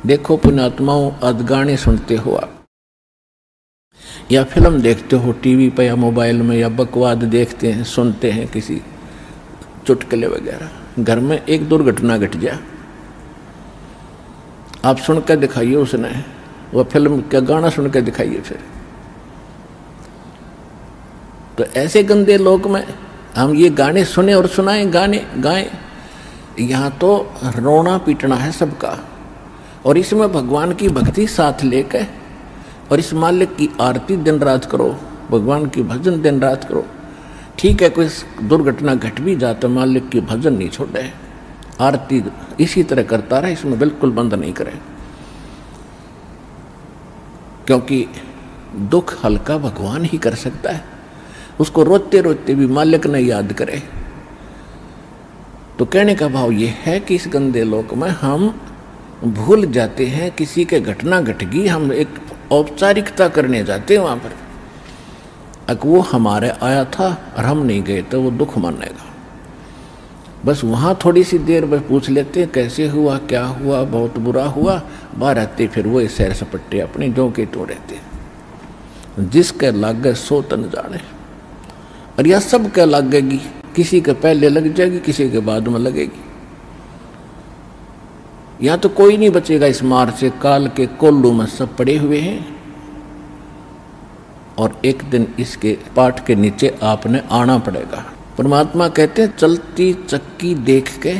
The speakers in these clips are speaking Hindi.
देखो पुण्यात्माओं, आज गाने सुनते हो आप या फिल्म देखते हो टीवी पर या मोबाइल में या बकवाद देखते हैं, सुनते हैं किसी चुटकुले वगैरह। घर में एक दुर्घटना घट जाए, आप सुनकर दिखाइए उसने, वह फिल्म का गाना सुनकर दिखाइए फिर। तो ऐसे गंदे लोक में हम ये गाने सुने और सुनाएं, गाने गाएं। यहाँ तो रोना पीटना है सबका, और इसमें भगवान की भक्ति साथ लेकर और इस मालिक की आरती दिन रात करो, भगवान की भजन दिन रात करो। ठीक है, कोई दुर्घटना घट भी जाता, मालिक की भजन नहीं छोड़े, आरती इसी तरह करता रहे, इसमें बिल्कुल बंद नहीं करे, क्योंकि दुख हल्का भगवान ही कर सकता है। उसको रोते रोते भी मालिक ने याद करे। तो कहने का भाव ये है कि इस गंदे लोक में हम भूल जाते हैं, किसी के घटना घट गई, हम एक औपचारिकता करने जाते हैं वहां पर। अगर वो हमारे आया था और हम नहीं गए तो वो दुख मानेगा। बस वहां थोड़ी सी देर बस पूछ लेते हैं कैसे हुआ, क्या हुआ, बहुत बुरा हुआ, बाहर आते फिर वो सैर सपट्टे अपने जो के तो रहते। जिसके लागे सो तन जाने, और यह सब क्या लगेगी, किसी के पहले लग जाएगी, किसी के बाद में लगेगी। या तो कोई नहीं बचेगा इस मार से, काल के कोल्लू में सब पड़े हुए हैं, और एक दिन इसके पाठ के नीचे आपने आना पड़ेगा। परमात्मा कहते हैं चलती चक्की देख के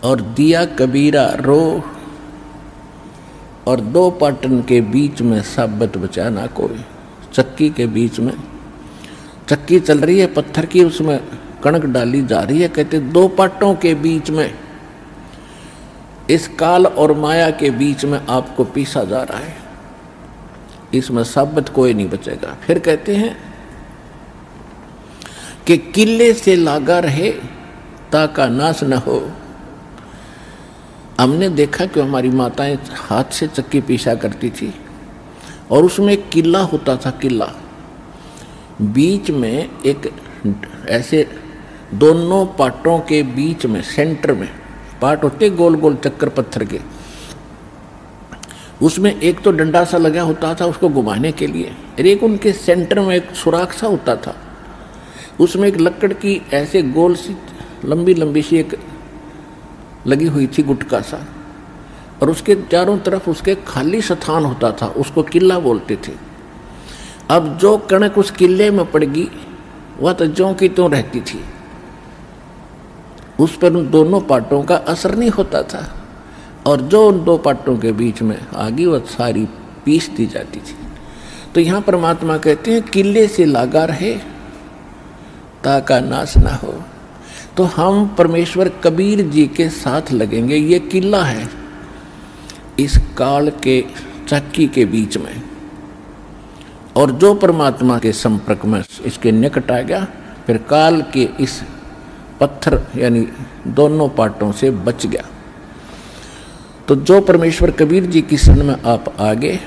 और दिया कबीरा रो, और दो पाटन के बीच में साबत बचा ना कोई। चक्की के बीच में चक्की चल रही है पत्थर की, उसमें कणक डाली जा रही है। कहते दो पाटों के बीच में, इस काल और माया के बीच में आपको पीसा जा रहा है, इसमें साबित कोई नहीं बचेगा। फिर कहते हैं कि किले से लागा रहे ताका नाश न हो। हमने देखा कि हमारी माताएं हाथ से चक्की पीसा करती थी, और उसमें एक किला होता था, किला बीच में एक ऐसे दोनों पाटों के बीच में सेंटर में पाट होते गोल गोल चक्कर पत्थर के, उसमें एक तो डंडा सा लगा होता था उसको घुमाने के लिए, और एक उनके सेंटर में एक सुराख सा होता था, उसमें एक लकड़ की ऐसे गोल सी लंबी लंबी सी एक लगी हुई थी गुटका सा, और उसके चारों तरफ उसके खाली स्थान होता था, उसको किला बोलते थे। अब जो कणक उस किले में पड़ गई वह तो ज्यों की त्यों रहती थी, उस पर उन दोनों पाटों का असर नहीं होता था, और जो उन दो पाटों के बीच में आ गई वह सारी पीस दी जाती थी। तो यहाँ परमात्मा कहते हैं किले से लागा रहे ताका नाश ना हो। तो हम परमेश्वर कबीर जी के साथ लगेंगे। ये किला है इस काल के चक्की के बीच में, और जो परमात्मा के संपर्क में इसके निकट आ गया, फिर काल के इस पत्थर यानी दोनों पाटों से बच गया। तो जो परमेश्वर कबीर जी की शरण में आप आ गए,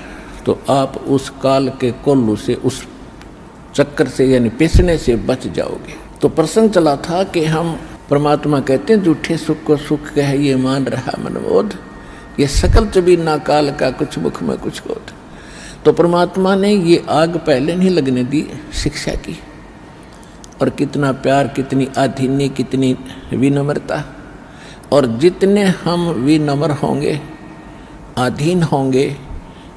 तो आप उस काल के कोल्लू से, उस चक्कर से यानी पिसने से बच जाओगे। तो प्रसंग चला था कि हम परमात्मा कहते हैं झूठे सुख को सुख कह ये मान रहा मनबोध, ये सकल चबीना काल का कुछ मुख में कुछ बोध। तो परमात्मा ने ये आग पहले नहीं लगने दी शिक्षा की, और कितना प्यार, कितनी आधीन्य, कितनी विनम्रता। और जितने हम विनम्र होंगे, अधीन होंगे,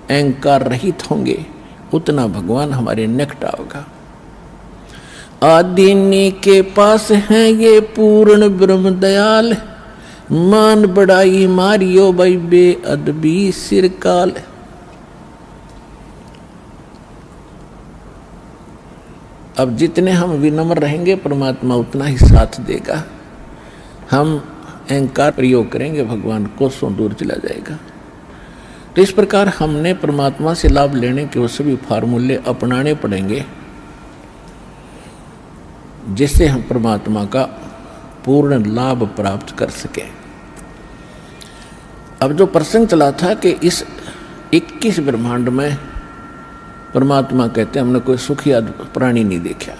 अहंकार रहित होंगे, उतना भगवान हमारे निकट होगा। आधीन्य के पास है ये पूर्ण ब्रह्म दयाल, मान बढ़ाई मारियो भाई बेअदबी सिरकाल। अब जितने हम विनम्र रहेंगे परमात्मा उतना ही साथ देगा। हम अहंकार प्रयोग करेंगे भगवान कोसों दूर चला जाएगा। तो इस प्रकार हमने परमात्मा से लाभ लेने के वो सभी फार्मूले अपनाने पड़ेंगे, जिससे हम परमात्मा का पूर्ण लाभ प्राप्त कर सकें। अब जो प्रसंग चला था कि इस 21 ब्रह्मांड में परमात्मा कहते हैं हमने कोई सुखी प्राणी नहीं देखा।